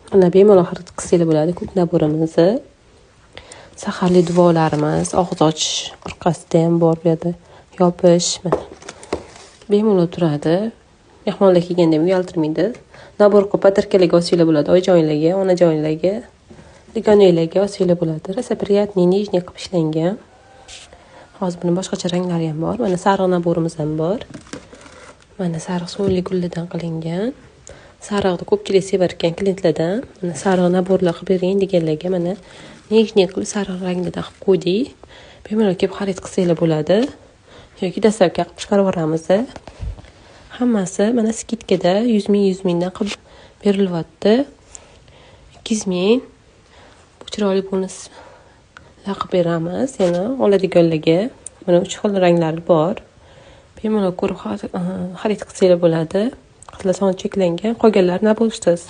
Mana bemalol xarid qilsanglar bo'ladi. Ko'k naborimizni. Saharlik duolarimiz, og'iz ochish orqasida ham bor bu yerda. Yopish mana. Bemalol turadi. Mehmonlar kelganda ham uyaltirmaydi. Nabor qilib patarkalarga olsanglar bo'ladi. Oyijonlarga, onajonlarga, dugonanglarga olsanglar bo'ladi. Rosa приятный, нежный qilib ishlangan. Hozir buni boshqacha ranglari ham bor. Mana sariq naborimiz ham bor. Mana sariq so'nli gullardan qilingan. Sariqni ko'pchilik sevar ekan klientlardan. Mana sariq naborlar qilib bering deganlarga mana nejniy qilib sariq ranglardan qilib qo'ydik. Bemalol kelib xarid qilsanglar bo'ladi. Yoki dastlabki qilib chiqarib yuboramiz. Hammasi mana skidkada 100 mingdan qilib berilyapti. 200 ming. Bu chiroyli bonus qilib beramiz. Yana oladiganlarga mana 3 xil ranglari bor. Bemalol ko'rib xarid qilsanglar bo'ladi. Qizlar soni cheklangan, qolganlar nabor usiz.